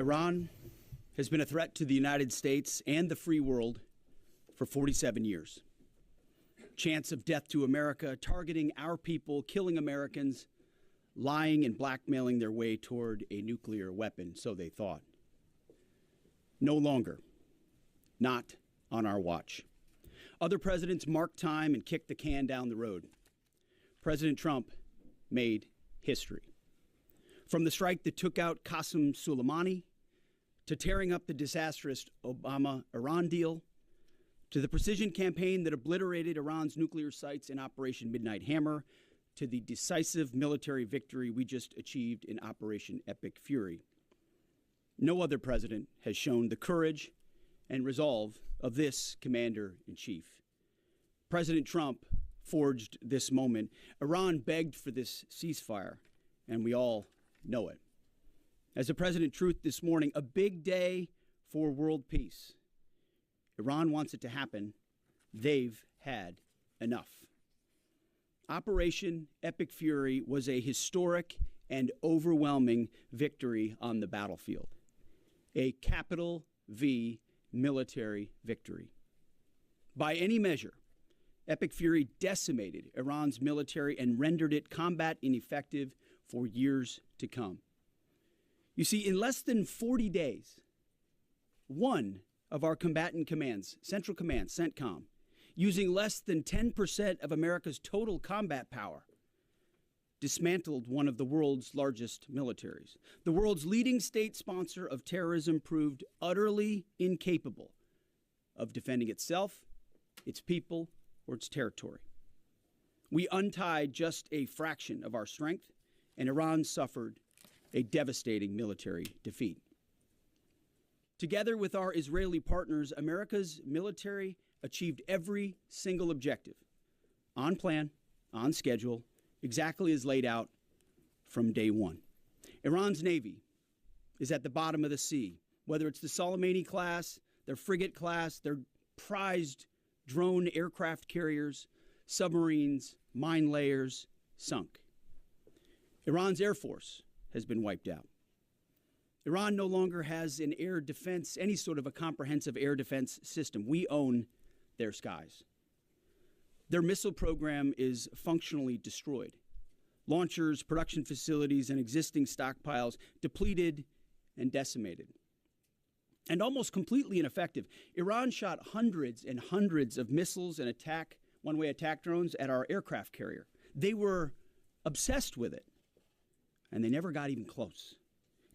Iran has been a threat to the United States and the free world for 47 years. Chants of death to America, targeting our people, killing Americans, lying and blackmailing their way toward a nuclear weapon, so they thought. No longer. Not on our watch. Other presidents marked time and kicked the can down the road. President Trump made history. From the strike that took out Qasem Soleimani, to tearing up the disastrous Obama-Iran deal, to the precision campaign that obliterated Iran's nuclear sites in Operation Midnight Hammer, to the decisive military victory we just achieved in Operation Epic Fury. No other president has shown the courage and resolve of this commander-in-chief. President Trump forged this moment. Iran begged for this ceasefire, and we all know it. As the President truth this morning, a big day for world peace. Iran wants it to happen. They've had enough. Operation Epic Fury was a historic and overwhelming victory on the battlefield. A capital V military victory. By any measure, Epic Fury decimated Iran's military and rendered it combat ineffective for years to come. You see, in less than 40 days, one of our combatant commands, Central Command, CENTCOM, using less than 10% of America's total combat power, dismantled one of the world's largest militaries. The world's leading state sponsor of terrorism proved utterly incapable of defending itself, its people, or its territory. We untied just a fraction of our strength, and Iran suffered a devastating military defeat. Together with our Israeli partners, America's military achieved every single objective, on plan, on schedule, exactly as laid out from day one. Iran's Navy is at the bottom of the sea, whether it's the Soleimani class, their frigate class, their prized drone aircraft carriers, submarines, mine layers, sunk. Iran's Air Force has been wiped out. Iran no longer has an air defense, any sort of a comprehensive air defense system. We own their skies. Their missile program is functionally destroyed. Launchers, production facilities, and existing stockpiles depleted and decimated. And almost completely ineffective. Iran shot hundreds and hundreds of missiles and one-way attack drones at our aircraft carrier. They were obsessed with it, and they never got even close.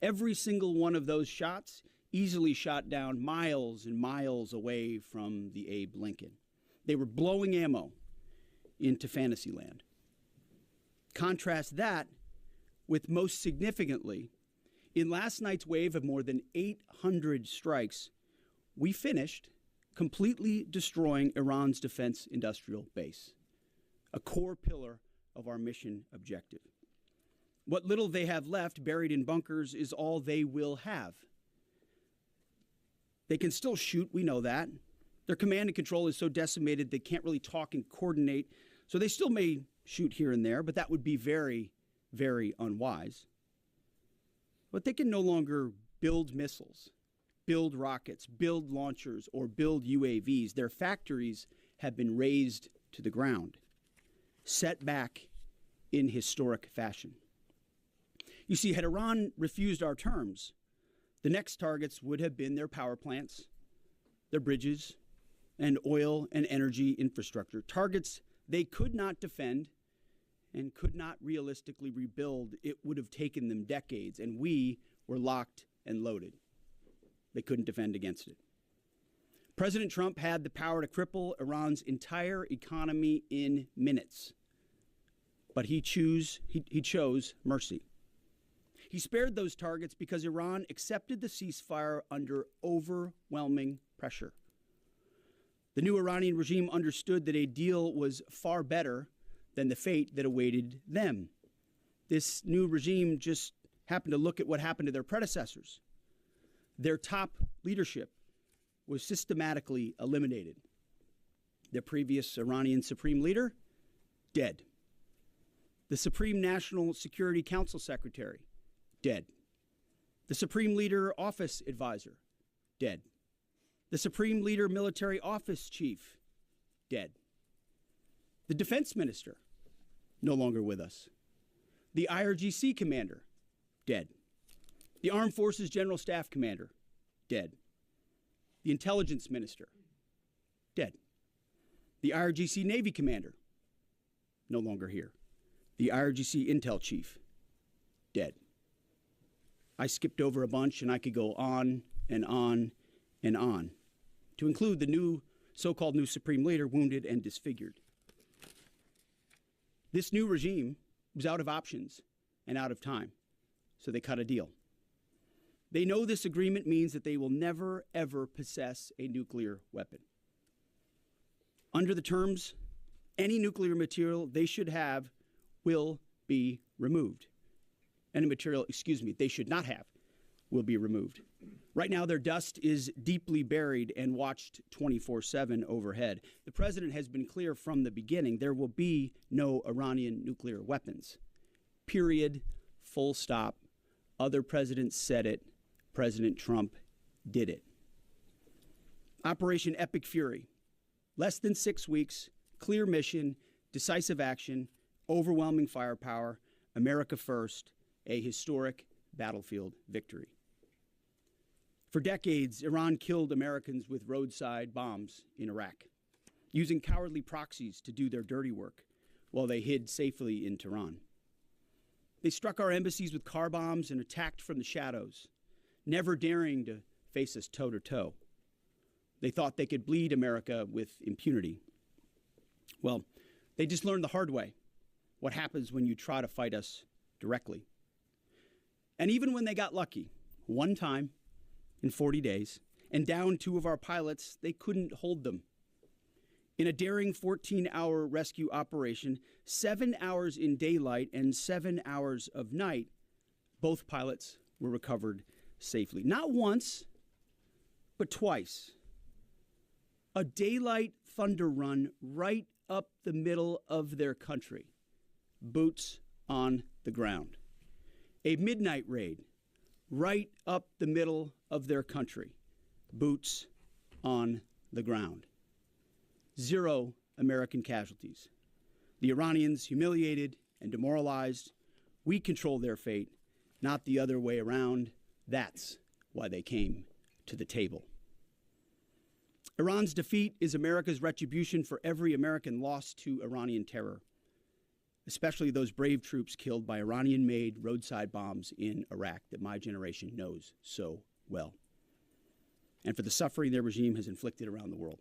Every single one of those shots easily shot down miles and miles away from the Abe Lincoln. They were blowing ammo into Fantasyland. Contrast that with, most significantly, in last night's wave of more than 800 strikes, we finished completely destroying Iran's defense industrial base, a core pillar of our mission objective. What little they have left buried in bunkers is all they will have. They can still shoot, we know that. Their command and control is so decimated they can't really talk and coordinate, so they still may shoot here and there, but that would be very, very unwise. But they can no longer build missiles, build rockets, build launchers, or build UAVs. Their factories have been razed to the ground, set back in historic fashion. You see, had Iran refused our terms, the next targets would have been their power plants, their bridges, and oil and energy infrastructure. Targets they could not defend and could not realistically rebuild. It would have taken them decades, and we were locked and loaded. They couldn't defend against it. President Trump had the power to cripple Iran's entire economy in minutes, but he chose mercy. He spared those targets because Iran accepted the ceasefire under overwhelming pressure. The new Iranian regime understood that a deal was far better than the fate that awaited them. This new regime just happened to look at what happened to their predecessors. Their top leadership was systematically eliminated. Their previous Iranian supreme leader, dead. The Supreme National Security Council secretary, dead. The Supreme Leader Office Advisor, dead. The Supreme Leader Military Office Chief, dead. The Defense Minister, no longer with us. The IRGC Commander, dead. The Armed Forces General Staff Commander, dead. The Intelligence Minister, dead. The IRGC Navy Commander, no longer here. The IRGC Intel Chief, dead. I skipped over a bunch, and I could go on and on and on, to include the new so-called new Supreme Leader wounded and disfigured. This new regime was out of options and out of time, so they cut a deal. They know this agreement means that they will never, ever possess a nuclear weapon. Under the terms, any nuclear material they should have will be removed. Any material, they should not have will be removed. Right now, their dust is deeply buried and watched 24/7 overhead. The president has been clear from the beginning, there will be no Iranian nuclear weapons. Period. Full stop. Other presidents said it. President Trump did it. Operation Epic Fury. Less than 6 weeks, clear mission, decisive action, overwhelming firepower, America first, a historic battlefield victory. For decades, Iran killed Americans with roadside bombs in Iraq, using cowardly proxies to do their dirty work while they hid safely in Tehran. They struck our embassies with car bombs and attacked from the shadows, never daring to face us toe-to-toe. They thought they could bleed America with impunity. Well, they just learned the hard way what happens when you try to fight us directly. And even when they got lucky, one time in 40 days, and downed 2 of our pilots, they couldn't hold them. In a daring 14-hour rescue operation, 7 hours in daylight and 7 hours of night, both pilots were recovered safely. Not once, but twice. A daylight thunder run right up the middle of their country. Boots on the ground. A midnight raid right up the middle of their country. Boots on the ground. 0 American casualties. The Iranians humiliated and demoralized. We control their fate, not the other way around. That's why they came to the table. Iran's defeat is America's retribution for every American lost to Iranian terror, especially those brave troops killed by Iranian-made roadside bombs in Iraq that my generation knows so well, and for the suffering their regime has inflicted around the world.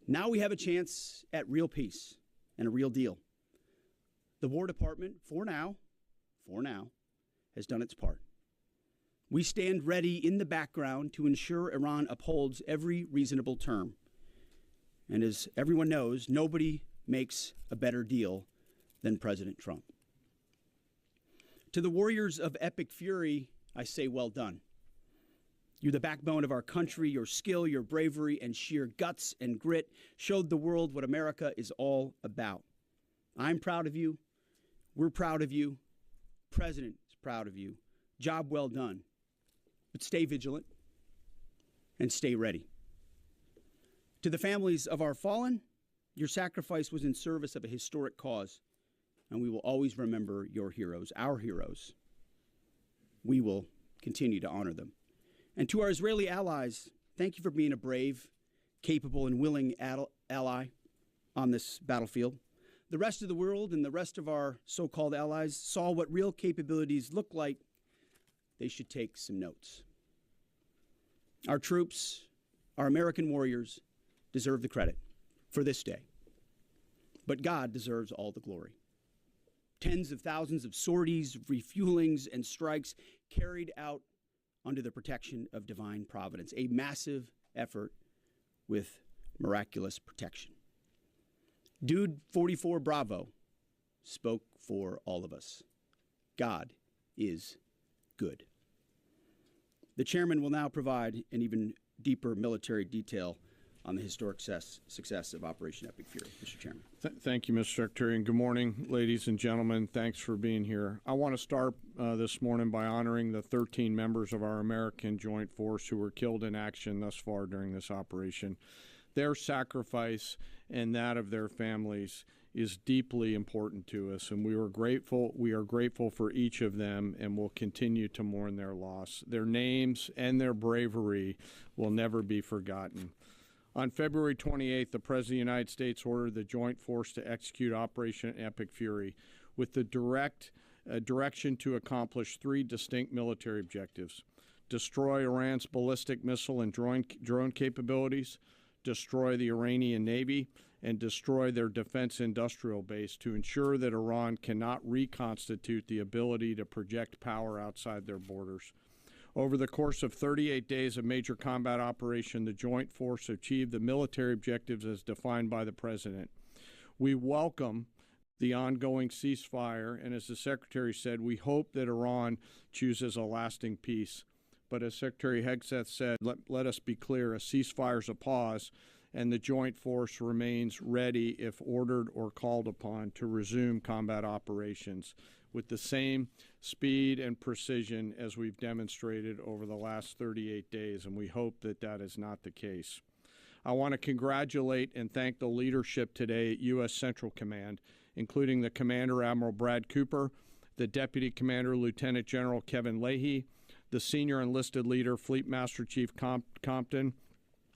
Now we have a chance at real peace and a real deal. The War Department, for now, has done its part. We stand ready in the background to ensure Iran upholds every reasonable term. And as everyone knows, nobody makes a better deal than President Trump. To the warriors of Epic Fury, I say well done. You're the backbone of our country. Your skill, your bravery, and sheer guts and grit showed the world what America is all about. I'm proud of you. We're proud of you. President is proud of you. Job well done. But stay vigilant and stay ready. To the families of our fallen, your sacrifice was in service of a historic cause, and we will always remember your heroes, our heroes. We will continue to honor them. And to our Israeli allies, thank you for being a brave, capable, and willing ally on this battlefield. The rest of the world and the rest of our so-called allies saw what real capabilities look like. They should take some notes. Our troops, our American warriors, deserve the credit for this day. But God deserves all the glory. Tens of thousands of sorties, refuelings, and strikes carried out under the protection of divine providence. A massive effort with miraculous protection. Dude 44 Bravo spoke for all of us. God is good. The chairman will now provide an even deeper military detail on the historic success of Operation Epic Fury. Mr. Chairman. Thank you, Mr. Secretary, and good morning, ladies and gentlemen. Thanks for being here. I want to start this morning by honoring the 13 members of our American Joint Force who were killed in action thus far during this operation. Their sacrifice and that of their families is deeply important to us, and we are grateful for each of them, and will continue to mourn their loss. Their names and their bravery will never be forgotten. On February 28th, the President of the United States ordered the Joint Force to execute Operation Epic Fury with the direction to accomplish three distinct military objectives: destroy Iran's ballistic missile and drone capabilities, destroy the Iranian Navy, and destroy their defense industrial base to ensure that Iran cannot reconstitute the ability to project power outside their borders. Over the course of 38 days of major combat operation, the Joint Force achieved the military objectives as defined by the President. We welcome the ongoing ceasefire, and as the Secretary said, we hope that Iran chooses a lasting peace. But as Secretary Hegseth said, let us be clear, a ceasefire is a pause, and the Joint Force remains ready, if ordered or called upon, to resume combat operations with the same speed and precision as we've demonstrated over the last 38 days, and we hope that that is not the case. I want to congratulate and thank the leadership today at U.S. Central Command, including the Commander Admiral Brad Cooper, the Deputy Commander Lieutenant General Kevin Leahy, the Senior Enlisted Leader Fleet Master Chief Compton,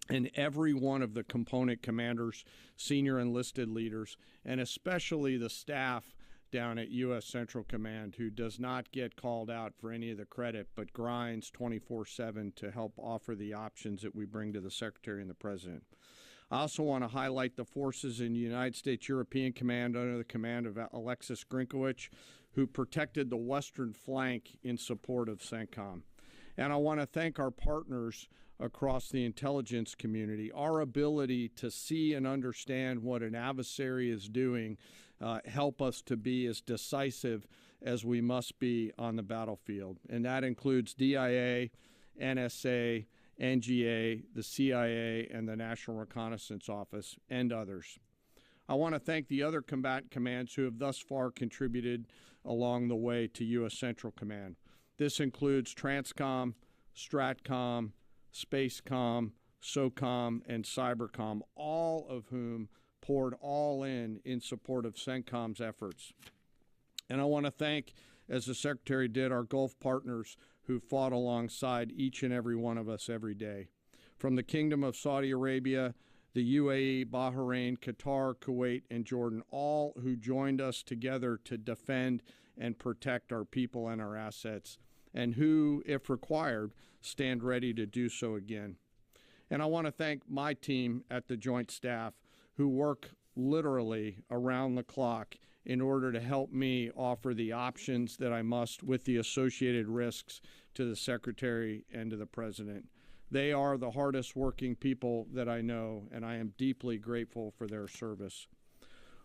and every one of the component commanders, senior enlisted leaders, and especially the staff down at U.S. Central Command, who does not get called out for any of the credit, but grinds 24/7 to help offer the options that we bring to the Secretary and the President. I also want to highlight the forces in the United States European Command under the command of Alexis Grinkowicz, who protected the western flank in support of CENTCOM. And I want to thank our partners across the intelligence community. Our ability to see and understand what an adversary is doing help us to be as decisive as we must be on the battlefield. And that includes DIA, NSA, NGA, the CIA, and the National Reconnaissance Office, and others. I want to thank the other combatant commands who have thus far contributed along the way to U.S. Central Command. This includes Transcom, Stratcom, Spacecom, SOCOM, and Cybercom, all of whom poured all in support of CENTCOM's efforts. And I want to thank, as the Secretary did, our Gulf partners who fought alongside each and every one of us every day. From the Kingdom of Saudi Arabia, the UAE, Bahrain, Qatar, Kuwait, and Jordan, all who joined us together to defend and protect our people and our assets, and who, if required, stand ready to do so again. And I want to thank my team at the Joint Staff, who work literally around the clock in order to help me offer the options that I must with the associated risks to the Secretary and to the President. They are the hardest working people that I know, and I am deeply grateful for their service.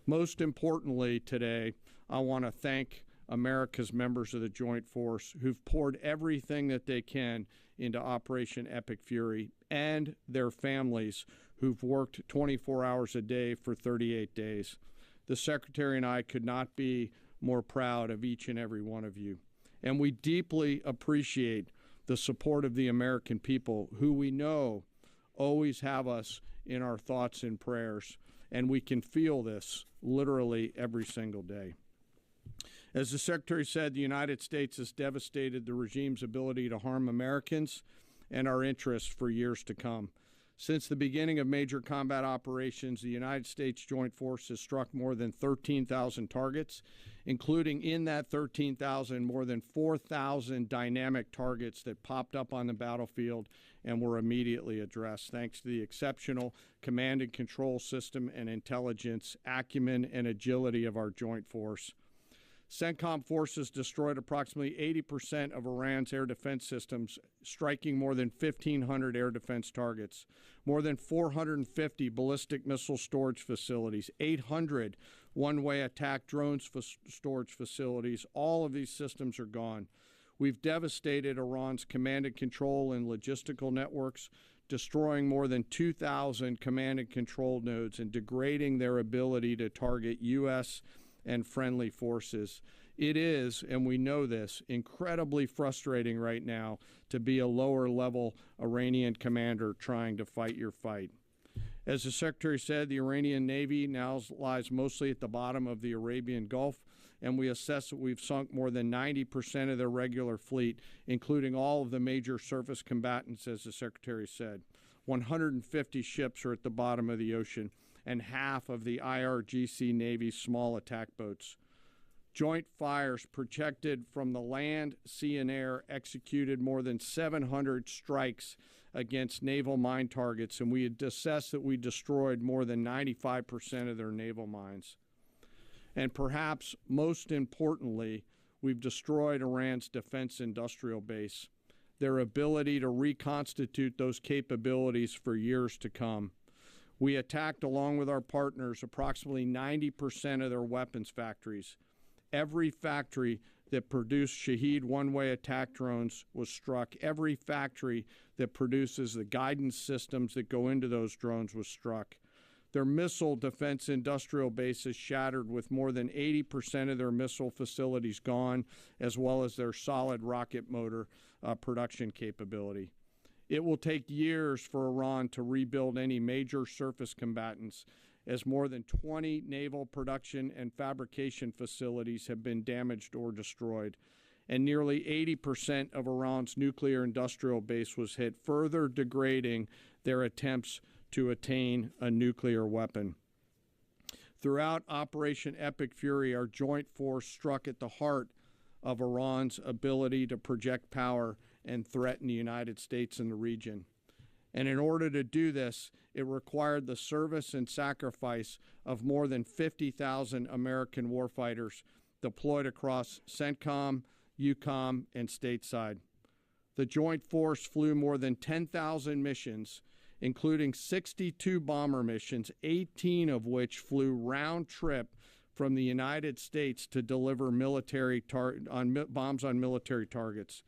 Most importantly today, I want to thank America's members of the Joint Force who've poured everything that they can into Operation Epic Fury, and their families who've worked 24 hours a day for 38 days. The Secretary and I could not be more proud of each and every one of you. And we deeply appreciate the support of the American people, who we know always have us in our thoughts and prayers. And we can feel this literally every single day. As the Secretary said, the United States has devastated the regime's ability to harm Americans and our interests for years to come. Since the beginning of major combat operations, the United States Joint Force has struck more than 13,000 targets, including in that 13,000 more than 4,000 dynamic targets that popped up on the battlefield and were immediately addressed, thanks to the exceptional command and control system and intelligence, acumen, and agility of our Joint Force. CENTCOM forces destroyed approximately 80% of Iran's air defense systems, striking more than 1,500 air defense targets, more than 450 ballistic missile storage facilities, 800 one-way attack drones storage facilities. All of these systems are gone. We've devastated Iran's command and control and logistical networks, destroying more than 2,000 command and control nodes and degrading their ability to target U.S. and friendly forces. It is, and we know this, incredibly frustrating right now to be a lower-level Iranian commander trying to fight your fight. As the Secretary said, the Iranian Navy now lies mostly at the bottom of the Arabian Gulf, and we assess that we've sunk more than 90% of their regular fleet, including all of the major surface combatants, as the Secretary said. 150 ships are at the bottom of the ocean, and half of the IRGC Navy's small attack boats. Joint fires protected from the land, sea, and air executed more than 700 strikes against naval mine targets, and we had assessed that we destroyed more than 95% of their naval mines. And perhaps most importantly, we've destroyed Iran's defense industrial base, their ability to reconstitute those capabilities for years to come. We attacked, along with our partners, approximately 90% of their weapons factories. Every factory that produced Shahed one-way attack drones was struck. Every factory that produces the guidance systems that go into those drones was struck. Their missile defense industrial base is shattered, with more than 80% of their missile facilities gone, as well as their solid rocket motor production capability. It will take years for Iran to rebuild any major surface combatants, as more than 20 naval production and fabrication facilities have been damaged or destroyed, and nearly 80% of Iran's nuclear industrial base was hit, further degrading their attempts to attain a nuclear weapon. Throughout Operation Epic Fury, our joint force struck at the heart of Iran's ability to project power and threaten the United States and the region. And in order to do this, it required the service and sacrifice of more than 50,000 American warfighters deployed across CENTCOM, EUCOM, and stateside. The joint force flew more than 10,000 missions, including 62 bomber missions, 18 of which flew round trip from the United States to deliver bombs on military targets.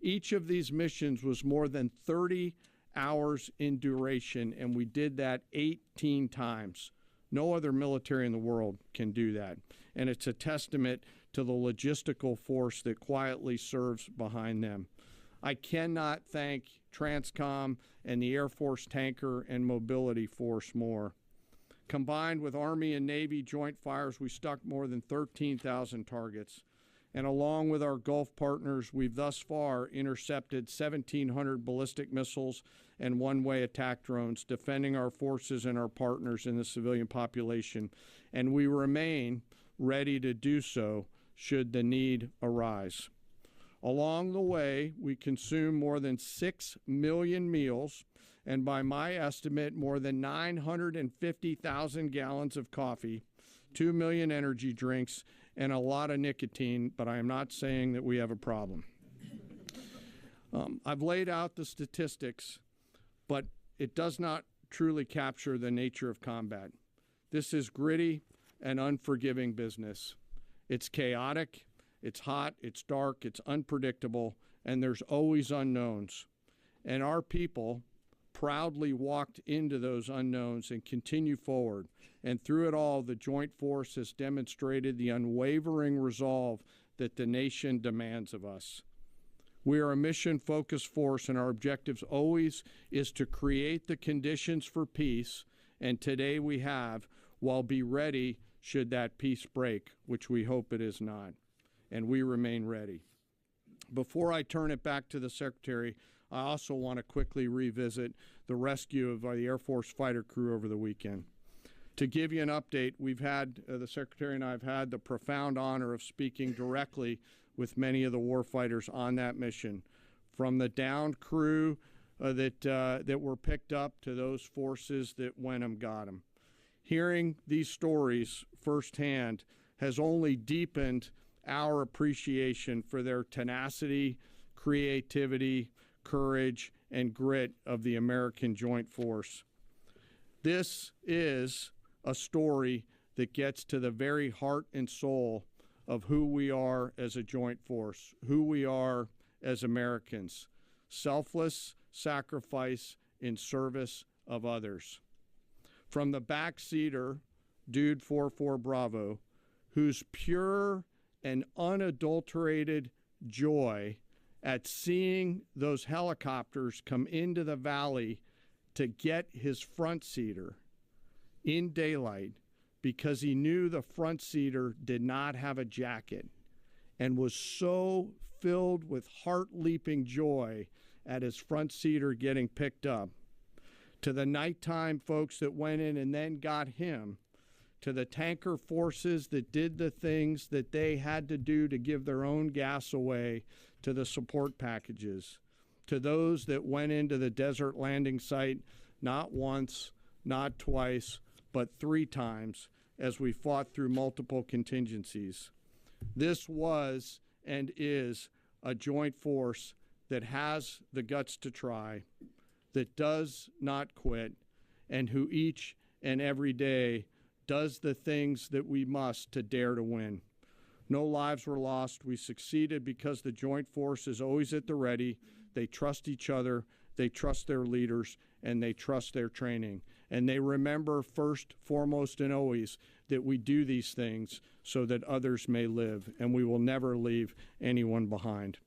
Each of these missions was more than 30 hours in duration, and we did that 18 times. No other military in the world can do that. And it's a testament to the logistical force that quietly serves behind them. I cannot thank TRANSCOM and the Air Force Tanker and Mobility Force more. Combined with Army and Navy joint fires, we struck more than 13,000 targets. And along with our Gulf partners, we've thus far intercepted 1,700 ballistic missiles and one-way attack drones, defending our forces and our partners in the civilian population. And we remain ready to do so should the need arise. Along the way, we consume more than 6 million meals, and by my estimate, more than 950,000 gallons of coffee, 2 million energy drinks, and a lot of nicotine, but I am not saying that we have a problem. I've laid out the statistics, but it does not truly capture the nature of combat. This is gritty and unforgiving business. It's chaotic, it's hot, it's dark, it's unpredictable, and there's always unknowns. And our people proudly walked into those unknowns and continue forward. And through it all, the joint force has demonstrated the unwavering resolve that the nation demands of us. We are a mission-focused force, and our objectives always is to create the conditions for peace, and today we have, while be ready should that peace break, which we hope it is not. And we remain ready. Before I turn it back to the Secretary, I also want to quickly revisit the rescue of the Air Force fighter crew over the weekend. To give you an update, we've had, the Secretary and I have had the profound honor of speaking directly with many of the warfighters on that mission, from the downed crew that were picked up to those forces that went and got them. Hearing these stories firsthand has only deepened our appreciation for their tenacity, creativity, courage, and grit of the American Joint Force. This is a story that gets to the very heart and soul of who we are as a joint force, who we are as Americans. Selfless sacrifice in service of others. From the backseater, Dude 44 Bravo, whose pure and unadulterated joy at seeing those helicopters come into the valley to get his front seater in daylight because he knew the front seater did not have a jacket, and was so filled with heart-leaping joy at his front seater getting picked up, to the nighttime folks that went in and then got him, to the tanker forces that did the things that they had to do to give their own gas away, to the support packages, to those that went into the desert landing site not once, not twice, but 3 times as we fought through multiple contingencies. This was and is a joint force that has the guts to try, that does not quit, and who each and every day does the things that we must to dare to win. No lives were lost. We succeeded because the joint force is always at the ready. They trust each other, they trust their leaders, and they trust their training. And they remember first, foremost, and always that we do these things so that others may live, and we will never leave anyone behind.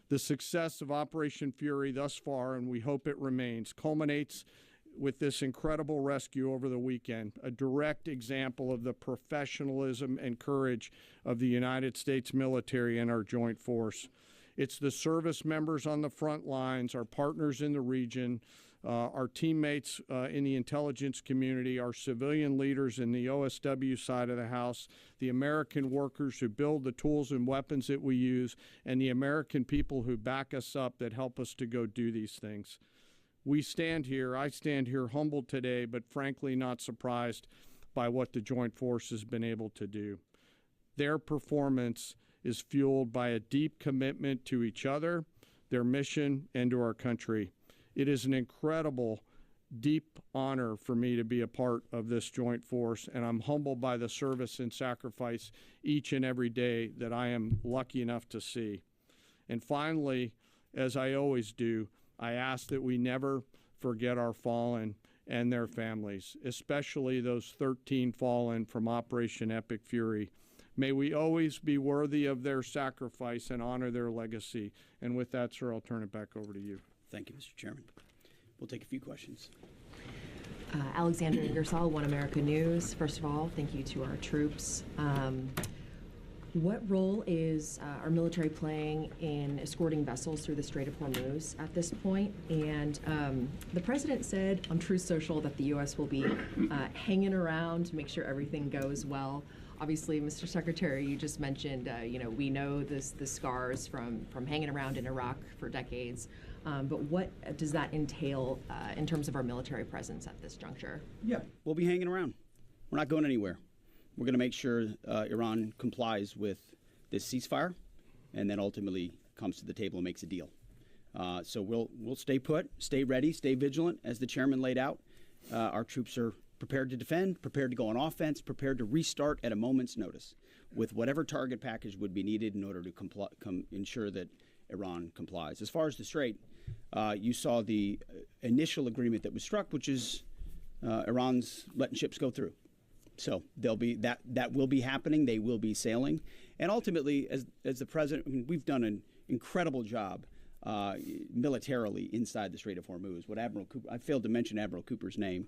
The success of Operation Fury thus far, and we hope it remains, culminates with this incredible rescue over the weekend, a direct example of the professionalism and courage of the United States military and our joint force. It's the service members on the front lines, our partners in the region, our teammates in the intelligence community, our civilian leaders in the OSW side of the house, the American workers who build the tools and weapons that we use, and the American people who back us up that help us to go do these things. I stand here humbled today, but frankly not surprised by what the Joint Force has been able to do. Their performance is fueled by a deep commitment to each other, their mission, and to our country. It is an incredible, deep honor for me to be a part of this joint force, and I'm humbled by the service and sacrifice each and every day that I am lucky enough to see. And finally, as I always do, I ask that we never forget our fallen and their families, especially those 13 fallen from Operation Epic Fury. May we always be worthy of their sacrifice and honor their legacy. And with that, sir, I'll turn it back over to you. Thank you, Mr. Chairman. We'll take a few questions. Alexandra Ingersoll, One America News. First of all, thank you to our troops. What role is our military playing in escorting vessels through the Strait of Hormuz at this point? And the president said on Truth Social that the U.S. will be hanging around to make sure everything goes well. Obviously, Mr. Secretary, you just mentioned, we know the scars from hanging around in Iraq for decades. But what does that entail in terms of our military presence at this juncture? Yeah, we'll be hanging around. We're not going anywhere. We're going to make sure Iran complies with this ceasefire, and then ultimately comes to the table and makes a deal. So we'll stay put, stay ready, stay vigilant, as the chairman laid out. Our troops are prepared to defend, prepared to go on offense, prepared to restart at a moment's notice with whatever target package would be needed in order to ensure that Iran complies. As far as the Strait, you saw the initial agreement that was struck, which is Iran's letting ships go through. So they'll be that will be happening. They will be sailing, and ultimately, as the president, we've done an incredible job militarily inside the Strait of Hormuz. What Admiral Cooper, I failed to mention Admiral Cooper's name.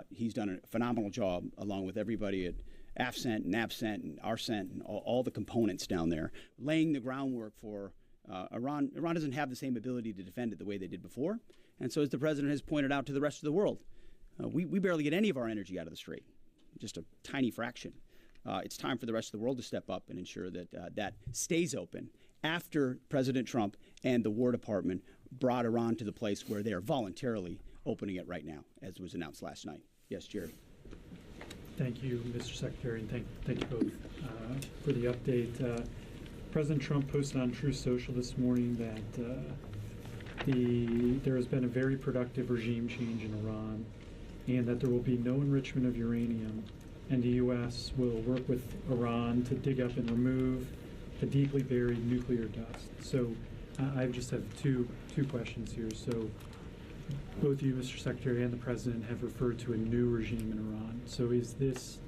He's done a phenomenal job along with everybody at AFCENT and ABCENT and ARCENT and all the components down there, laying the groundwork for Iran. Iran doesn't have the same ability to defend it the way they did before, and so as the president has pointed out to the rest of the world, we barely get any of our energy out of the Strait. Just a tiny fraction. It's time for the rest of the world to step up and ensure that that stays open after President Trump and the War Department brought Iran to the place where they are voluntarily opening it right now, as was announced last night. Yes, Jared. Thank you, Mr. Secretary, and thank you both for the update. President Trump posted on Truth Social this morning that there has been a very productive regime change in Iran, and that there will be no enrichment of uranium, and the U.S. will work with Iran to dig up and remove the deeply buried nuclear dust. So I just have two questions here. So both you, Mr. Secretary, and the President have referred to a new regime in Iran. So is this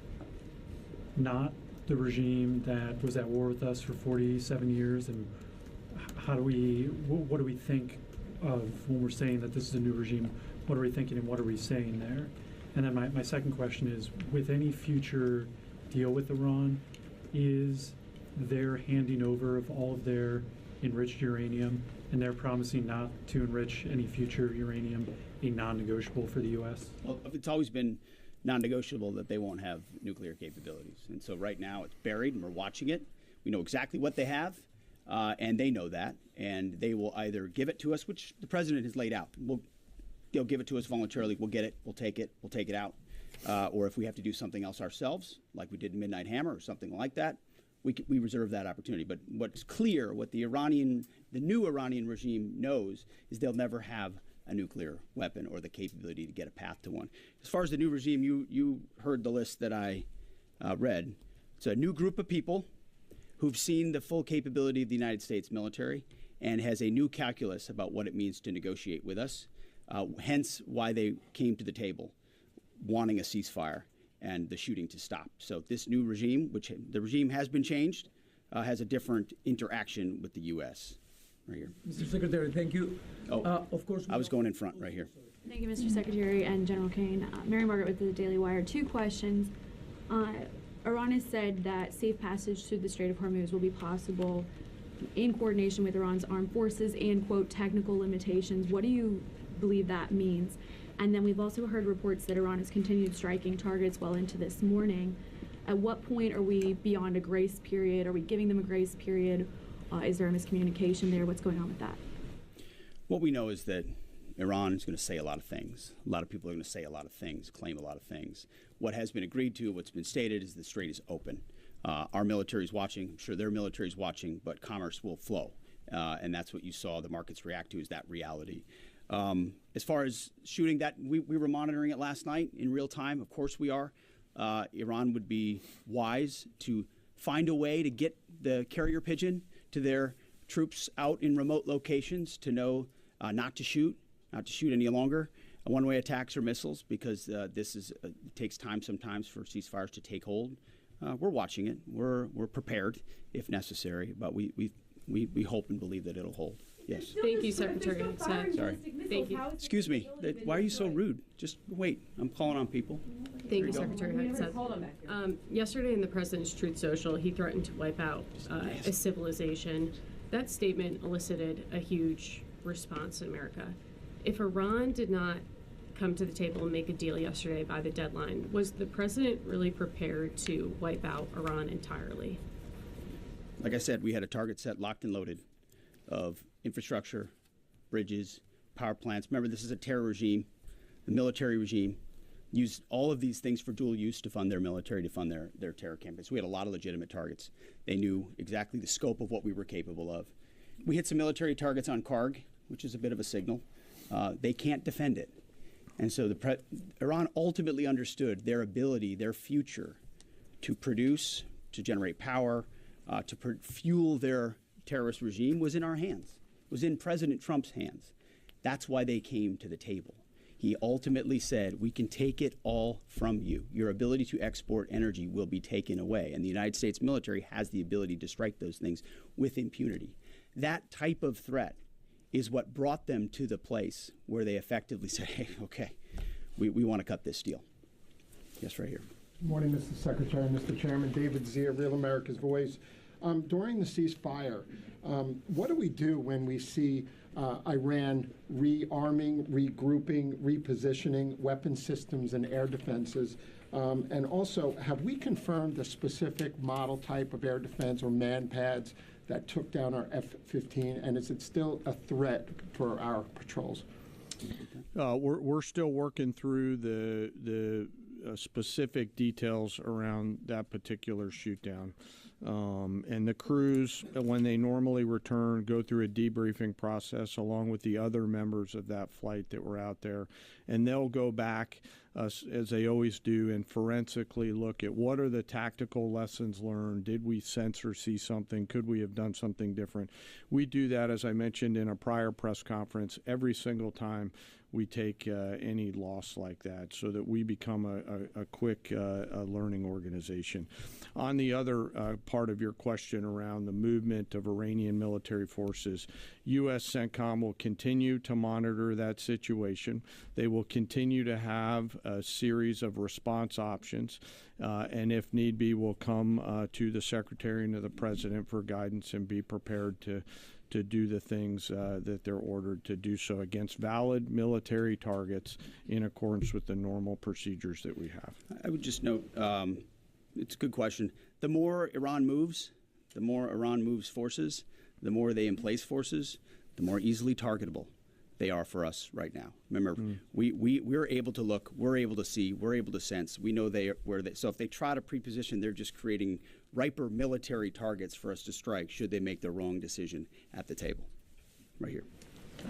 not the regime that was at war with us for 47 years? And what do we think of when we're saying that this is a new regime? What are we thinking and what are we saying there? And then my second question is, with any future deal with Iran, is their handing over of all of their enriched uranium and they're promising not to enrich any future uranium a non-negotiable for the U.S.? Well, it's always been non-negotiable that they won't have nuclear capabilities. And so right now it's buried and we're watching it. We know exactly what they have, and they know that. And they will either give it to us, which the president has laid out. They'll give it to us voluntarily. We'll get it. We'll take it out. Or if we have to do something else ourselves, like we did in Midnight Hammer or something like that, we reserve that opportunity. But what's clear, what the new Iranian regime knows, is they'll never have a nuclear weapon or the capability to get a path to one. As far as the new regime, you heard the list that I read. It's a new group of people who've seen the full capability of the United States military and has a new calculus about what it means to negotiate with us, hence why they came to the table wanting a ceasefire and the shooting to stop. So this new regime, which the regime has been changed, has a different interaction with the U.S. Right here. Mr. Secretary, thank you. Of course, I was going in front right here. Thank you, Mr. Secretary and General Caine. Mary Margaret with the Daily Wire. 2 questions. Iran has said that safe passage through the Strait of Hormuz will be possible in coordination with Iran's armed forces and, quote, technical limitations. What do you believe that means? And then we've also heard reports that Iran has continued striking targets well into this morning. At what point are we beyond a grace period? Are we giving them a grace period? Is there a miscommunication there? What's going on with that? What we know is that Iran is going to say a lot of things. A lot of people are going to say a lot of things, claim a lot of things. What has been agreed to, what's been stated, is the strait is open. Our military is watching. I'm sure their military is watching, but commerce will flow. And that's what you saw the markets react to, is that reality. As far as shooting, that we were monitoring it last night in real time. Of course we are. Iran would be wise to find a way to get the carrier pigeon to their troops out in remote locations to know not to shoot any longer one-way attacks or missiles, because it takes time sometimes for ceasefires to take hold. We're watching it. We're prepared if necessary, but we hope and believe that it'll hold. Yes. Thank you, Secretary Hegseth. Sorry. Thank you. Excuse me. Why are you so rude? Just wait. I'm calling on people. Thank you, Secretary Hegseth. Yesterday in the President's Truth Social, he threatened to wipe out a civilization. That statement elicited a huge response in America. If Iran did not come to the table and make a deal yesterday by the deadline, was the President really prepared to wipe out Iran entirely? Like I said, we had a target set, locked and loaded, of infrastructure, bridges, power plants. Remember, this is a terror regime. The military regime used all of these things for dual use to fund their military, to fund their terror campaigns. We had a lot of legitimate targets. They knew exactly the scope of what we were capable of. We hit some military targets on Karg, which is a bit of a signal. They can't defend it. And so Iran ultimately understood their ability, their future, to produce, to generate power, to fuel their terrorist regime was in our hands, was in President Trump's hands. That's why they came to the table. He ultimately said, we can take it all from you. Your ability to export energy will be taken away. And the United States military has the ability to strike those things with impunity. That type of threat is what brought them to the place where they effectively said, hey, okay, we want to cut this deal. Yes, right here. Good morning, Mr. Secretary, Mr. Chairman. David Zia, Real America's Voice. During the ceasefire, what do we do when we see Iran rearming, regrouping, repositioning weapon systems and air defenses? And also, have we confirmed the specific model type of air defense or man pads that took down our F-15, and is it still a threat for our patrols? We're still working through the specific details around that particular shoot down. And the crews, when they normally return, go through a debriefing process along with the other members of that flight that were out there. And they'll go back as they always do, and forensically look at what are the tactical lessons learned. Did we sense or see something? Could we have done something different? We do that, as I mentioned in a prior press conference, every single time we take any loss like that, so that we become a quick learning organization. On the other part of your question around the movement of Iranian military forces, U.S. CENTCOM will continue to monitor that situation. They will continue to have a series of response options, and if need be, will come to the Secretary and to the President for guidance and be prepared to do the things that they're ordered to do so against valid military targets in accordance with the normal procedures that we have. I would just note, it's a good question. The more Iran moves forces, the more they emplace forces, the more easily targetable they are for us right now. Remember, we're able to look, we're able to see, we're able to sense. We know so if they try to preposition, they're just creating riper military targets for us to strike should they make the wrong decision at the table. Right here.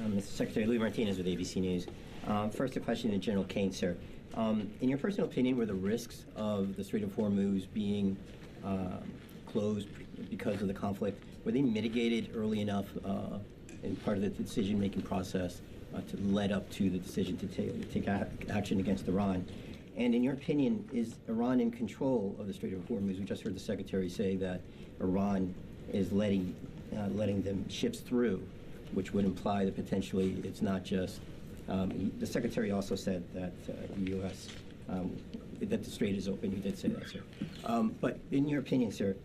Mr. Secretary, Louis Martinez with ABC News. First, a question to General Caine, sir. In your personal opinion, were the risks of the Strait of Hormuz being closed because of the conflict, were they mitigated early enough in part of the decision-making process to lead up to the decision to take action against Iran? And in your opinion, is Iran in control of the Strait of Hormuz? We just heard the Secretary say that Iran is letting them ships through, which would imply that potentially it's not just. The Secretary also said that the U.S. That the strait is open. You did say that, sir. But in your opinion, sir,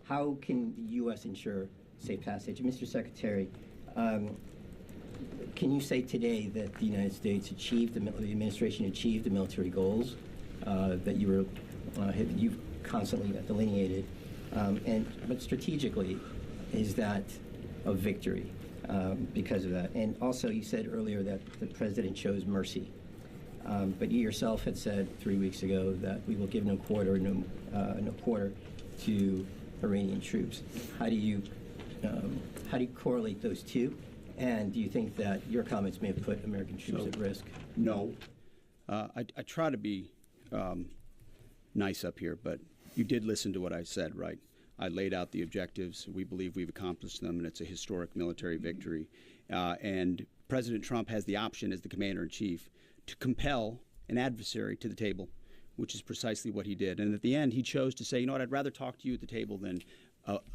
how can the U.S. ensure safe passage? Mr. Secretary, can you say today that the United States achieved, the administration achieved the military goals that you've constantly delineated? But strategically, is that a victory because of that? And also, you said earlier that the president chose mercy. But you yourself had said 3 weeks ago that we will give no quarter to Iranian troops. How do you correlate those two? And do you think that your comments may have put American troops at risk? No. I try to be nice up here, but you did listen to what I said, right? I laid out the objectives. We believe we've accomplished them, and it's a historic military victory. And President Trump has the option as the commander-in-chief to compel an adversary to the table, which is precisely what he did. And at the end, he chose to say, you know what, I'd rather talk to you at the table than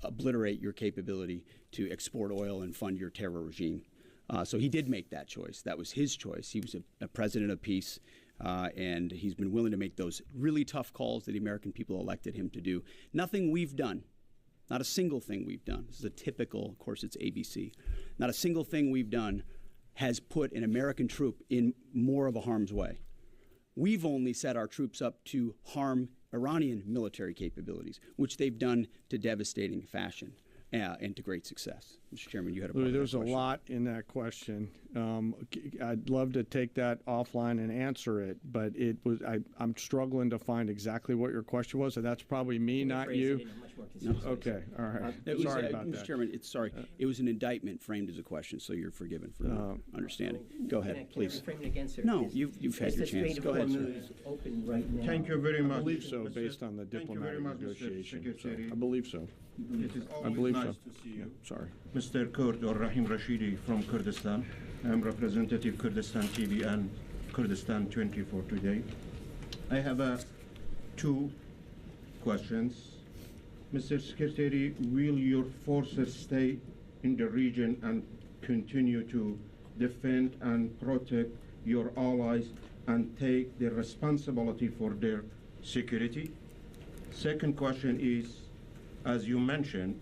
obliterate your capability to export oil and fund your terror regime. So he did make that choice. That was his choice. He was a president of peace, and he's been willing to make those really tough calls that the American people elected him to do. Nothing we've done, not a single thing we've done. This is a typical, of course, it's ABC. Not a single thing we've done has put an American troop in more of a harm's way. We've only set our troops up to harm Iranian military capabilities, which they've done to devastating fashion and to great success. Mr. Chairman, you had a part of that There's question. a lot in that question. I'd love to take that offline and answer it, but I'm struggling to find exactly what your question was, and that's probably me, not you. Okay, all right. Sorry about Mr. that. Chairman, it was an indictment framed as a question, so you're forgiven for not understanding. Go ahead, please. No, you've had your chance. Go ahead, sir. Open right now? Thank you very much. I believe so, based on the diplomatic negotiation. So I believe so. It is I always believe nice so. to see you. Sorry. Mr. Kurd or Rahim Rashidi from Kurdistan. I'm representative Kurdistan TV and Kurdistan 24 today. I have two questions. Mr. Secretary, will your forces stay in the region and continue to defend and protect your allies and take the responsibility for their security? Second question is, as you mentioned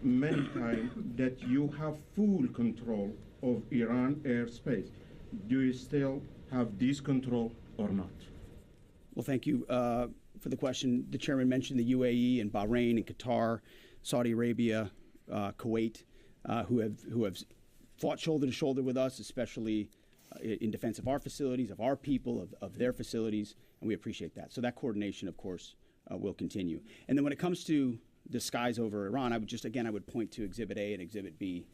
many times, that you have full control of Iran airspace. Do you still have this control or not? Well, thank you for the question. The chairman mentioned the UAE and Bahrain and Qatar, Saudi Arabia, Kuwait, who have fought shoulder to shoulder with us, especially in defense of our facilities, of our people, of their facilities, and we appreciate that. So that coordination, of course, will continue. And then when it comes to the skies over Iran, I would point to Exhibit A and Exhibit B,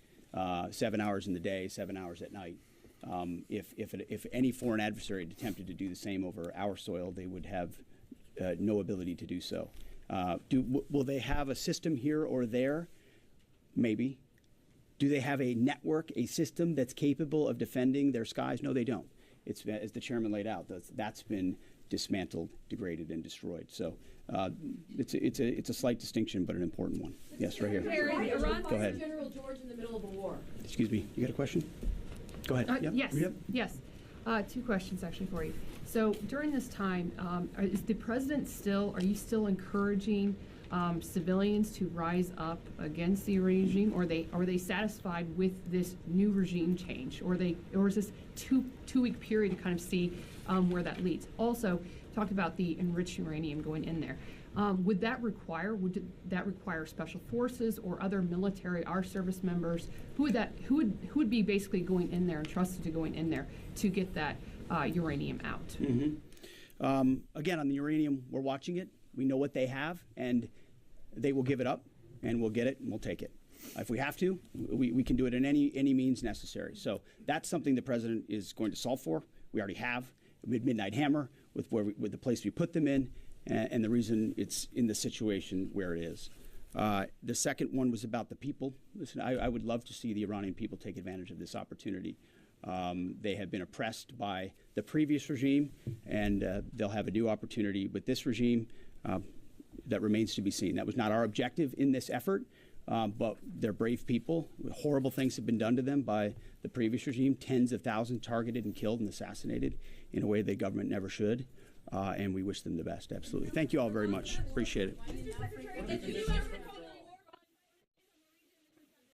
7 hours in the day, 7 hours at night. If any foreign adversary had attempted to do the same over our soil, they would have no ability to do so. Will they have a system here or there? Maybe. Do they have a network, a system that's capable of defending their skies? No, they don't. It's, as the chairman laid out, that's been dismantled, degraded, and destroyed. So it's a slight distinction, but an important one. Yes, right here. Go ahead. General George in the middle of a war. Excuse me. You got a question? Go ahead. Yep. Yes. Yep. Yes. Two questions actually for you. So during this time, is the president still? Are you still encouraging civilians to rise up against the regime, or are they satisfied with this new regime change, or is this two-week period to kind of see where that leads? Also, talked about the enriched uranium going in there. Would that require special forces or other military, our service members? Who would be basically going in there and trusted to going in there to get that uranium out? Mm-hmm. Again, on the uranium, we're watching it. We know what they have, and they will give it up, and we'll get it, and we'll take it. If we have to, we can do it in any means necessary. So that's something the president is going to solve for. We already have with Midnight Hammer, with the place we put them in, and the reason it's in the situation where it is. The second one was about the people. Listen, I would love to see the Iranian people take advantage of this opportunity. They have been oppressed by the previous regime, and they'll have a new opportunity with this regime. That remains to be seen. That was not our objective in this effort, but they're brave people. Horrible things have been done to them by the previous regime. Tens of thousands targeted and killed and assassinated in a way the government never should, and we wish them the best, absolutely. Thank you all very much. Appreciate it.